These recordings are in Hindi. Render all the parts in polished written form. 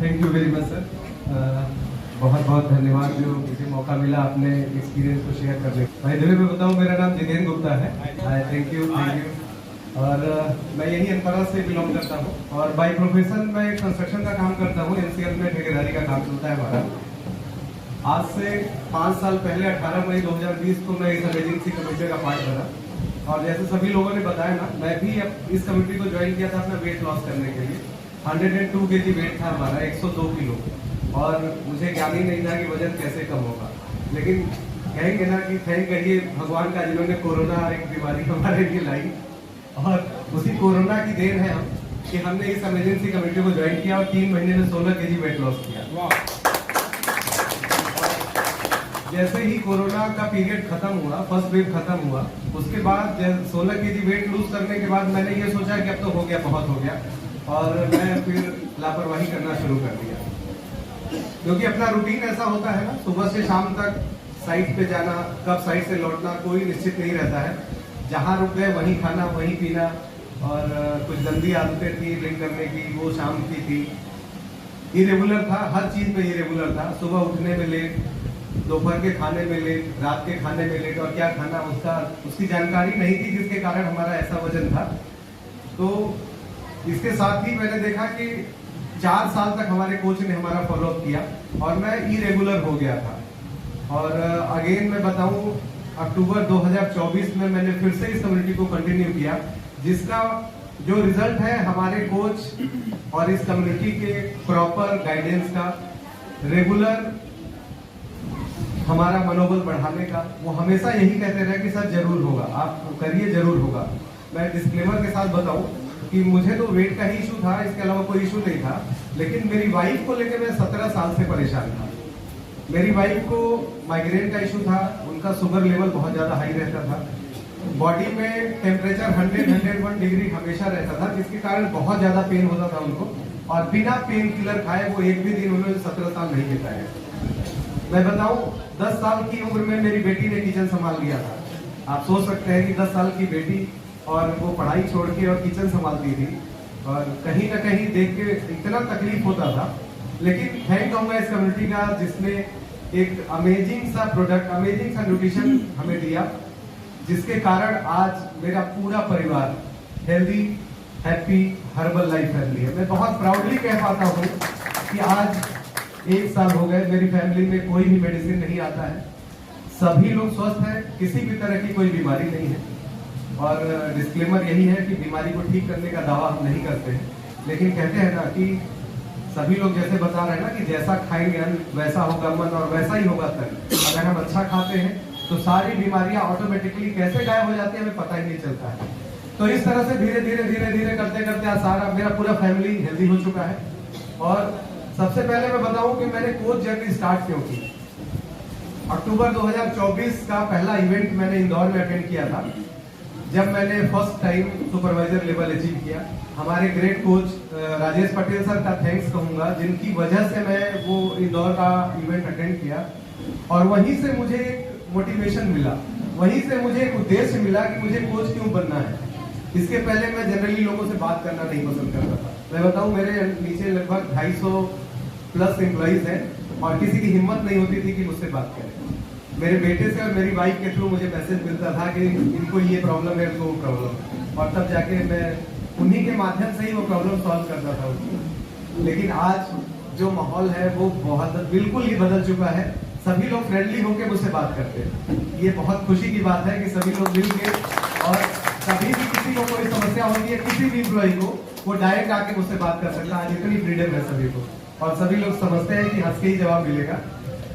Thank you very much sir. बहुत बहुत धन्यवाद जो मुझे मौका मिला अपने एक्सपीरियंस को शेयर करने का। भाई दिल्ली में बताऊं, मेरा नाम जितेंद्र गुप्ता है। Thank you. और मैं यही अनपरा से बिलोंग करता हूँ और बाय प्रोफेशन मैं कंस्ट्रक्शन का काम करता हूँ। एनसीएल में ठेकेदारी का काम चलता है हमारा। आज से 5 साल पहले 18 मई 2020 को मैं इस एजेंसी कमेटी का पार्ट बना और जैसे सभी लोगों ने बताया ना, मैं भी इस कमेटी को ज्वाइन किया था अपना वेट लॉस करने के लिए। 102 kg वेट था हमारा, 102 किलो, और मुझे ज्ञान ही नहीं था कि वजन कैसे कम होगा। लेकिन कहेंगे ना कि थैंक करिए भगवान का जिन्होंने कोरोना एक बीमारी हमारे लिए लाई, और उसी कोरोना की देन है हम कि हमने इस इमरजेंसी कमेटी को ज्वाइन किया और 3 महीने में 16 kg वेट लॉस किया। जैसे ही कोरोना का पीरियड खत्म हुआ, फर्स्ट वेव खत्म हुआ, उसके बाद 16 kg वेट लूज करने के बाद मैंने ये सोचा कि अब तो हो गया, बहुत हो गया, और मैं फिर लापरवाही करना शुरू कर दिया। क्योंकि अपना रूटीन ऐसा होता है ना, सुबह से शाम तक साइट पे जाना, कब साइट से लौटना कोई निश्चित नहीं रहता है। जहाँ रुक गए वहीं खाना, वहीं पीना, और कुछ गंदी आदतें थी ड्रिंक करने की, वो शाम की थी। इरेगुलर था, हर चीज में इरेगुलर था। सुबह उठने में लेट, दोपहर के खाने में लेट, रात के खाने में लेट, और क्या खाना उसकी जानकारी नहीं थी, जिसके कारण हमारा ऐसा वजन था। तो इसके साथ ही मैंने देखा कि 4 साल तक हमारे कोच ने हमारा फॉलोअप किया और मैं इरेगुलर हो गया था। और अगेन मैं बताऊं, अक्टूबर 2024 में मैंने फिर से इस कम्युनिटी को कंटिन्यू किया, जिसका जो रिजल्ट है हमारे कोच और इस कम्युनिटी के प्रॉपर गाइडेंस का, रेगुलर हमारा मनोबल बढ़ाने का। वो हमेशा यही कहते रहे कि सर जरूर होगा, आप करिए, जरूर होगा। मैं डिस्क्लेमर के साथ बताऊं कि मुझे तो वेट का ही इशू था, इसके अलावा कोई इशू नहीं था। लेकिन मेरी वाइफ को लेकर मैं 17 साल से परेशान था। मेरी वाइफ को माइग्रेन का इशू था, उनका शुगर लेवल बहुत ज्यादा हाई रहता था, बॉडी में टेम्परेचर 100-101 डिग्री हमेशा रहता था, जिसके कारण बहुत ज्यादा पेन होता था उनको, और बिना पेन किलर खाए वो एक भी दिन उन्होंने 17 साल नहीं बिताए। मैं बताऊं, 10 साल की उम्र में मेरी बेटी ने किचन संभाल लिया था। आप सोच सकते हैं कि 10 साल की बेटी, और वो पढ़ाई छोड़ के और किचन संभालती थी, और कहीं ना कहीं देख के इतना तकलीफ होता था। लेकिन थैंक कहूंगा इस कम्युनिटी का, जिसने एक अमेजिंग सा प्रोडक्ट, अमेजिंग सा न्यूट्रिशन हमें दिया, जिसके कारण आज मेरा पूरा परिवार healthy, happy, herbal life family है। मैं बहुत प्राउडली कह पाता हूँ कि आज 1 साल हो गए, मेरी फैमिली में कोई भी मेडिसिन नहीं आता है, सभी लोग स्वस्थ हैं, किसी भी तरह की कोई बीमारी नहीं है। और डिस्क्लेमर यही है कि बीमारी को ठीक करने का दावा हम नहीं करते हैं, लेकिन कहते हैं ना कि सभी लोग जैसे बता रहे हैं ना कि जैसा खाएंगे अन्न वैसा होगा मन, और वैसा ही होगा तन। अगर हम अच्छा खाते हैं तो सारी बीमारियां ऑटोमेटिकली कैसे गायब हो जाती है हमें पता ही नहीं चलता है। तो इस तरह से धीरे धीरे धीरे धीरे करते करते आज सारा मेरा पूरा फैमिली हेल्दी हो चुका है। और सबसे पहले मैं बताऊं कि मैंने कोच जर्नी स्टार्ट क्यों की। अक्टूबर 2024 का पहला इवेंट मैंने इंदौर में अटेंड किया था, जब मैंने first time supervisor level achieve किया। हमारे great coach Rajesh Patel sir का थैंक्स कहूंगा, जिनकी वजह से मैं वो इंदौर का इवेंट अटेंड किया, और वहीं से मुझे एक मोटिवेशन मिला, वहीं से मुझे एक उद्देश्य मिला कि मुझे कोच क्यों बनना है। इसके पहले मैं जनरली लोगों से बात करना नहीं पसंद करता था। मैं बताऊं, मेरे नीचे लगभग 250 प्लस एम्प्लॉइज हैं, और किसी की हिम्मत नहीं होती थी कि मुझसे बात करें। मेरे बेटे से और मेरी वाइफ के थ्रू मुझे मैसेज मिलता था कि इनको ये प्रॉब्लम है, इनको वो प्रॉब्लम, और तब जाके मैं उन्हीं के माध्यम से ही वो प्रॉब्लम सॉल्व करता था उसको। लेकिन आज जो माहौल है वो बिल्कुल ही बदल चुका है। सभी लोग फ्रेंडली होकर मुझसे बात करते हैं। ये बहुत खुशी की बात है कि सभी लोग मिल के, और कभी भी किसी को कोई समस्या होती है, किसी भी एम्प्लॉय को, वो डायरेक्ट आके मुझसे बात कर सकता है। आज इतनी फ्रीडम है सभी को, और सभी लोग समझते हैं कि हंस के ही जवाब मिलेगा।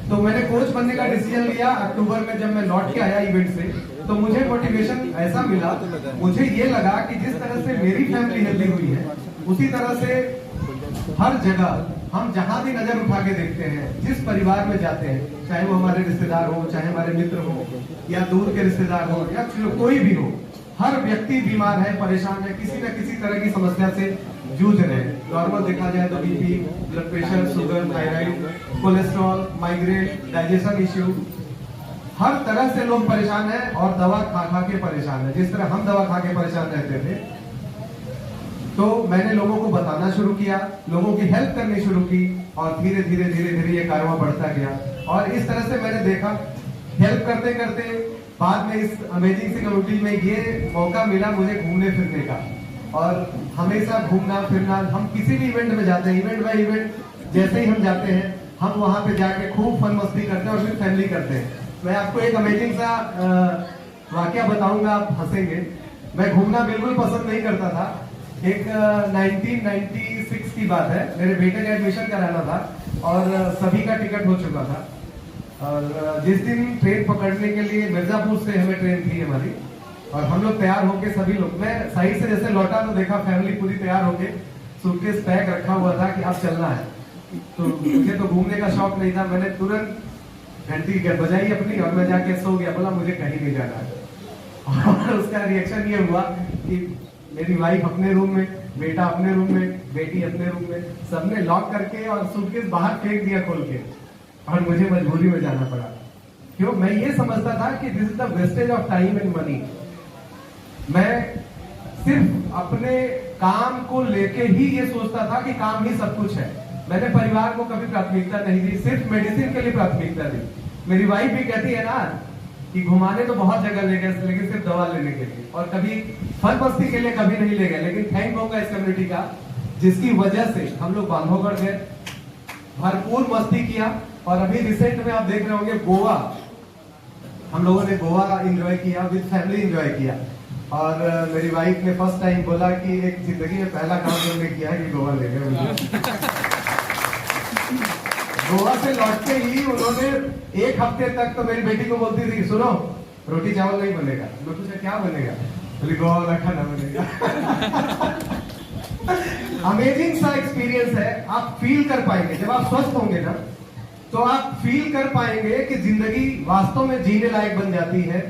तो मैंने कोच बनने का डिसीजन लिया अक्टूबर में, जब मैं लौट के आया इवेंट से, तो मुझे मोटिवेशन ऐसा मिला, मुझे ये लगा कि जिस तरह से मेरी फैमिली हेल्दी हुई है, उसी तरह से हर जगह हम जहां भी नजर उठा के देखते हैं, जिस परिवार में जाते हैं, चाहे वो हमारे रिश्तेदार हो, चाहे हमारे मित्र हो, या दूर के रिश्तेदार हो, या कोई भी हो, हर व्यक्ति बीमार है, परेशान है, किसी न किसी तरह की समस्या से जूझ रहे हैं। नॉर्मल देखा जाए तो BP, blood pressure, sugar, thyroid, cholesterol, migraine, digestion issue, हर तरह से लोग परेशान हैं, और दवा खा खा के परेशान है। जिस तरह हम दवा खा के परेशान रहते थे, तो मैंने लोगों को बताना शुरू किया, लोगों की हेल्प करनी शुरू की और धीरे धीरे ये कारवां बढ़ता गया। और इस तरह से मैंने देखा, हेल्प करते करते बाद में इस अमेजिंग सी कम्युनिटी में ये मौका मिला मुझे घूमने फिरने का। और हमेशा घूमना फिरना, हम किसी भी इवेंट में जाते हैं, इवेंट बाय इवेंट जैसे ही हम जाते हैं, हम वहां पे जाके खूब फन मस्ती करते हैं और फिर फैमिली करते हैं। मैं आपको एक अमेजिंग सा वाकया बताऊंगा, आप हंसेंगे। मैं घूमना बिल्कुल पसंद नहीं करता था। एक 1996 की बात है, मेरे बेटे का एडमिशन कराना था और सभी का टिकट हो चुका था। और जिस दिन ट्रेन पकड़ने के लिए मिर्जापुर से हमें ट्रेन थी हमारी, और हम लोग तैयार होके सभी लोग, मैं साइड से जैसे लौटा तो देखा फैमिली पूरी तैयार होके सूटकेस पैक रखा हुआ था कि अब चलना है। तो मुझे तो घूमने का शौक नहीं था, मैंने तुरंत घंटी बजाई अपनी और मैं जाके सो गया, बोला मुझे कहीं नहीं जाना है। और उसका रिएक्शन ये हुआ कि मेरी वाइफ अपने रूम में, बेटा अपने रूम में, बेटी अपने रूम में, सबने लॉक करके और सूटकेस बाहर फेंक दिया खोल के, और मुझे मजबूरी में जाना पड़ा। क्यों? मैं ये समझता था कि this is the wastage of time and money. मैं सिर्फ अपने काम को लेके ही ये सोचता था कि काम ही सब कुछ है। मैंने परिवार को कभी प्राथमिकता नहीं दी, सिर्फ मेडिसिन के लिए प्राथमिकता दी। मेरी वाइफ भी कहती है ना कि घुमाने तो बहुत जगह ले गए, लेकिन सिर्फ दवा लेने के लिए, और कभी फन मस्ती के लिए कभी नहीं ले गए। लेकिन थैंक होगा इस कम्युनिटी का, जिसकी वजह से हम लोग बांधवगढ़ गए, भरपूर मस्ती किया। और अभी रिसेंट में आप देख रहे होंगे गोवा, हम लोगों ने गोवा एंजॉय किया, विद फैमिली एंजॉय किया। और मेरी वाइफ ने फर्स्ट टाइम बोला कि एक जिंदगी में पहला काम उन्होंने किया है कि गोवा ले गए मुझे। गोवा से लौटते ही उन्होंने एक हफ्ते तक तो मेरी बेटी को बोलती थी, सुनो रोटी चावल नहीं बनेगा। मैं पूछा क्या बनेगा? बोली गोवा वाला खाना बनेगा। अमेजिंग सा एक्सपीरियंस है, आप फील कर पाएंगे जब आप स्वस्थ होंगे ना, तो आप फील कर पाएंगे कि जिंदगी वास्तव में जीने लायक बन जाती है।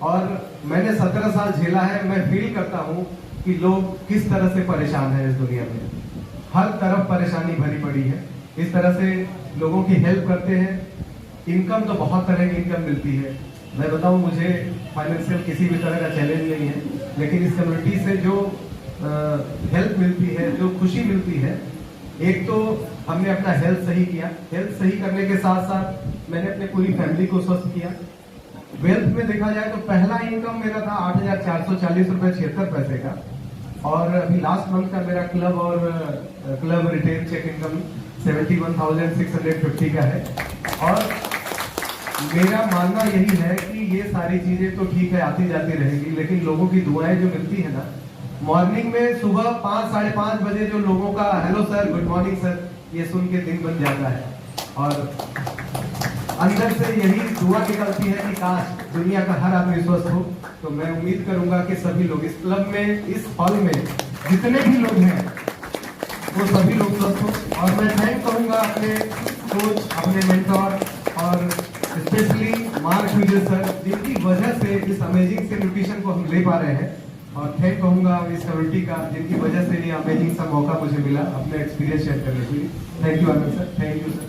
और मैंने 17 साल झेला है, मैं फील करता हूं कि लोग किस तरह से परेशान हैं इस दुनिया में। हर तरफ परेशानी भरी पड़ी है। इस तरह से लोगों की हेल्प करते हैं। इनकम तो बहुत तरह की इनकम मिलती है। मैं बताऊं, मुझे फाइनेंशियल किसी भी तरह का चैलेंज नहीं है, लेकिन इस कम्युनिटी से जो हेल्प मिलती है, जो खुशी मिलती है, एक तो हमने अपना हेल्थ सही किया, हेल्थ सही करने के साथ साथ मैंने अपने पूरी फैमिली को स्वस्थ किया। वेल्थ में देखा जाए तो पहला इनकम मेरा था 8,440 रुपए 76 पैसे का, और अभी लास्ट मंथ का मेरा क्लब और क्लब रिटेल चेक इनकम 71,650 का है। और मेरा मानना यही है कि ये सारी चीजें तो ठीक है, आती जाती रहेगी, लेकिन लोगों की दुआएं जो मिलती है ना, मॉर्निंग में सुबह 5 साढ़े 5 बजे जो लोगों का hello sir, good morning sir, ये सुन के दिन बन जाता है। और अंदर से यही दुआ निकलती है कि काश दुनिया का हर आदमी स्वस्थ हो। तो मैं उम्मीद करूंगा कि सभी लोग इस क्लब में, इस हॉल में जितने भी लोग हैं, वो सभी लोग स्वस्थ हो। और मैं थैंक करूंगा अपने कोच, अपने मेंटोर और स्पेशली मार्क विजय सर, जिनकी वजह से इस अमेजिंग से न्यूट्रिशन को हम ले पा रहे हैं। और थैंक कहूंगा इस कम्युनिटी का, जिनकी वजह से ये अमेजिंग सा मौका मुझे मिला अपने एक्सपीरियंस शेयर करने के लिए। Thank you Amit sir, thank you sir.